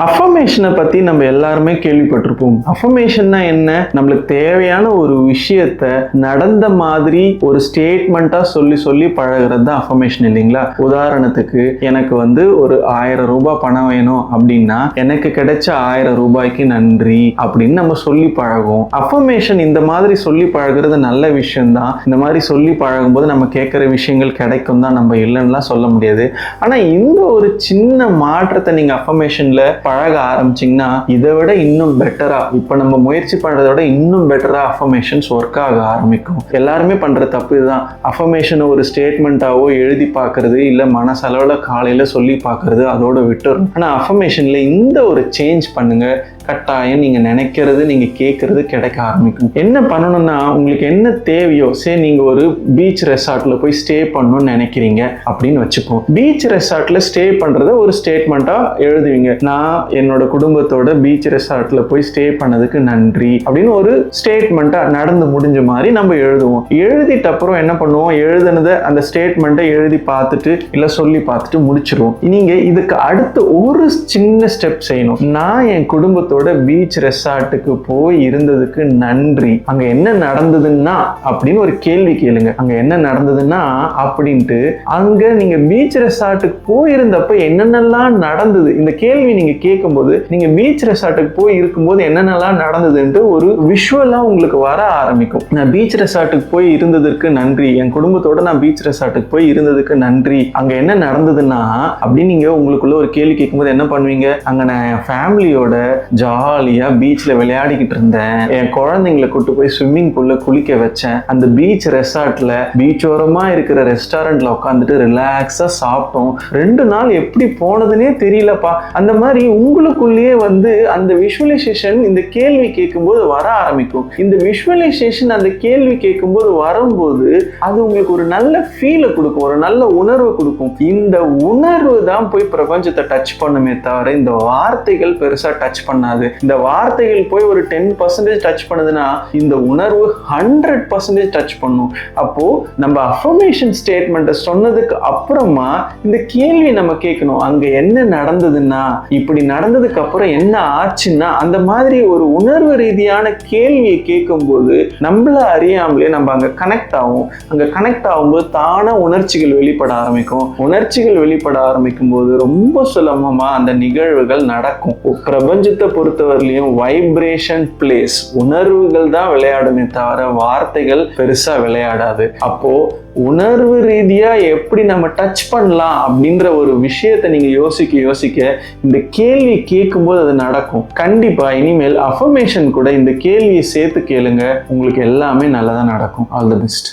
அஃபர்மேஷனை பத்தி நம்ம எல்லாருமே கேள்விப்பட்டிருப்போம். அஃபர்மேஷன்னா என்ன? நம்மளுக்கு தேவையான ஒரு விஷயத்த நடந்த மாதிரி ஒரு ஸ்டேட்மெண்டா சொல்லி சொல்லி பழகிறது தான் அஃபர்மேஷன் இல்லைங்களா? உதாரணத்துக்கு எனக்கு ஒரு 1000 ரூபாய் பணம் வேணும் அப்படின்னா எனக்கு கிடைச்ச 1000 ரூபாய்க்கு நன்றி அப்படின்னு நம்ம சொல்லி பழகும். அஃபர்மேஷன் இந்த மாதிரி சொல்லி பழகிறது நல்ல விஷயம்தான். இந்த மாதிரி சொல்லி பழகும்போது நம்ம கேட்கிற விஷயங்கள் கிடைக்கும் தான், நம்ம இல்லைன்னுலாம் சொல்ல முடியாது. ஆனா இந்த ஒரு சின்ன மாற்றத்தை நீங்க அஃபர்மேஷன்ல பழக ஆரம்பிச்சிங்கன்னா இதை விட இன்னும் பெட்டரா, இப்ப நம்ம முயற்சி பண்றதை விட இன்னும் பெட்டரா அஃபர்மேஷன்ஸ் ஒர்க் ஆக ஆரம்பிக்கும். எல்லாருமே பண்ற தப்பு இதுதான். அஃபர்மேஷனை ஒரு ஸ்டேட்மெண்ட்டாவோ எழுதி பார்க்கறது, இல்ல மனசளவுல காலையில சொல்லி பார்க்கறது, அதோட விட்டுரும். ஆனா அஃபர்மேஷன்ல இந்த ஒரு சேஞ்ச் பண்ணுங்க. கட்டாயம் நீங்க நினைக்கிறது, நீங்க கேட்கறது கிடைக்க ஆரம்பிக்கும். என்ன பண்ணணும்னா, உங்களுக்கு என்ன தேவையோ, சரி நீங்க ஒரு பீச் ரெசார்ட்ல போய் ஸ்டே பண்ணணும்னு நினைக்கிறீங்க அப்படின்னு வச்சுப்போம். பீச் ரெசார்ட்ல ஸ்டே பண்றத ஒரு ஸ்டேட்மெண்டா எழுதுவீங்க. நான் என்னோட குடும்பத்தோட பீச் ரெசார்ட்ல போய் ஸ்டே பண்ணதுக்கு நன்றி அப்படின்னு ஒரு ஸ்டேட்மெண்டா நடந்து முடிஞ்ச மாதிரி நம்ம எழுதுவோம். எழுதிட்ட அப்புறம் என்ன பண்ணுவோம்? எழுதுனதை அந்த ஸ்டேட்மெண்ட்டை எழுதி பார்த்துட்டு இல்ல சொல்லி பார்த்துட்டு முடிச்சிருவோம். நீங்க இதுக்கு அடுத்து ஒரு சின்ன ஸ்டெப் செய்யணும். நான் என் குடும்பத்தோட பீச் ரெசார்ட்டுக்கு போய் இருந்ததுக்கு நன்றி. அங்க என்ன நடந்ததுன்னா அப்படின்னு ஒரு கேள்வி கேளுங்க. அங்க என்ன நடந்ததுன்னா அப்படின்ட்டு அங்க நீங்க பீச் ரெசார்ட்டுக்கு போயிருந்தப்ப என்னென்னலாம் நடந்தது, இந்த கேள்வி நீங்க கேட்கும்போது நீங்க பீச் ரெசார்ட்டுக்கு போய் இருக்கும்போது என்னென்னலாம் நடந்ததுன்ட்டு ஒரு விஷுவலா உங்களுக்கு வர ஆரம்பிக்கும். நான் பீச் ரெசார்ட்டுக்கு போய் இருந்ததற்கு நன்றி, என் குடும்பத்தோட நான் பீச் ரெசார்ட்டுக்கு போய் இருந்ததுக்கு நன்றி, அங்க என்ன நடந்ததுன்னா அப்படின்னு நீங்க உங்களுக்குள்ள ஒரு கேள்வி கேட்கும்போது என்ன பண்ணுவீங்க? அங்க நான் என் ஃபேமிலியோட ஜாலியா பீச்ல விளையாடிக்கிட்டு இருந்தேன், என் குழந்தைங்களை கூட்டு போய் ஸ்விம்மிங் பூல்ல குளிக்க வச்சேன், அந்த பீச் ரெசார்ட்ல பீச்சோரமா இருக்கிற ரெஸ்டாரண்ட்ல உட்காந்துட்டு ரிலாக்ஸா சாப்பிட்டோம், 2 நாள் எப்படி போனதுன்னே தெரியலப்பா. அந்த மாதிரி உங்களுக்குள்ளேயே அந்த விஷுவலைசேஷன் இந்த கேள்வி கேட்கும்போது வர ஆரம்பிக்கும். இந்த விஷுவலைசேஷன் அந்த கேள்வி கேட்கும்போது வரும்போது அது உங்களுக்கு ஒரு நல்ல ஃபீலை கொடுக்கும், ஒரு நல்ல உணர்வு கொடுக்கும். இந்த உணர்வு தான் போய் பிரபஞ்சத்தை டச் பண்ணுமே தவிர இந்த வார்த்தைகள் பெருசா டச் பண்ணாது. இந்த வார்த்தைகள் போய் ஒரு 10% டச் பண்ணுதுன்னா இந்த உணர்வு 100% டச் பண்ணும். அப்போ நம்ம அஃபர்மேஷன் ஸ்டேட்மெண்ட்டை சொன்னதுக்கு அப்புறமா இந்த கேள்வி நம்ம கேட்கணும். அங்க என்ன நடந்ததுன்னா, இப்படி நடந்ததுக்கு அப்புறம் என்ன ஆச்சுன்னா, அந்த மாதிரி ஒரு உணர்வு ரீதியான கேள்வியை கேட்கும்போது நம்மள அறியாமலே நம்ம அங்க கனெக்ட் ஆகும். அங்க கனெக்ட் ஆகும்போது தானா உணர்ச்சிகள் வெளிப்பட ஆரம்பிக்கும். உணர்ச்சிகள் வெளிப்பட ஆரம்பிக்கும் போது ரொம்ப சுலபமா அந்த நிகழ்வுகள் நடக்கும். பிரபஞ்சத்தை பொறுத்தவரையிலையும் வைப்ரேஷன் பிளேஸ், உணர்வுகள் தான் விளையாடுமே தவிர வார்த்தைகள் பெருசா விளையாடாது. அப்போ உணர்வு ரீதியா எப்படி நம்ம டச் பண்ணலாம் அப்படின்ற ஒரு விஷயத்தை நீங்க யோசிக்க இந்த கேள்வி கேட்கும்போது அது நடக்கும். கண்டிப்பா இனிமேல் அஃபர்மேஷன் கூட இந்த கேள்வியை சேர்த்து கேளுங்க, உங்களுக்கு எல்லாமே நல்லதா நடக்கும். All the best.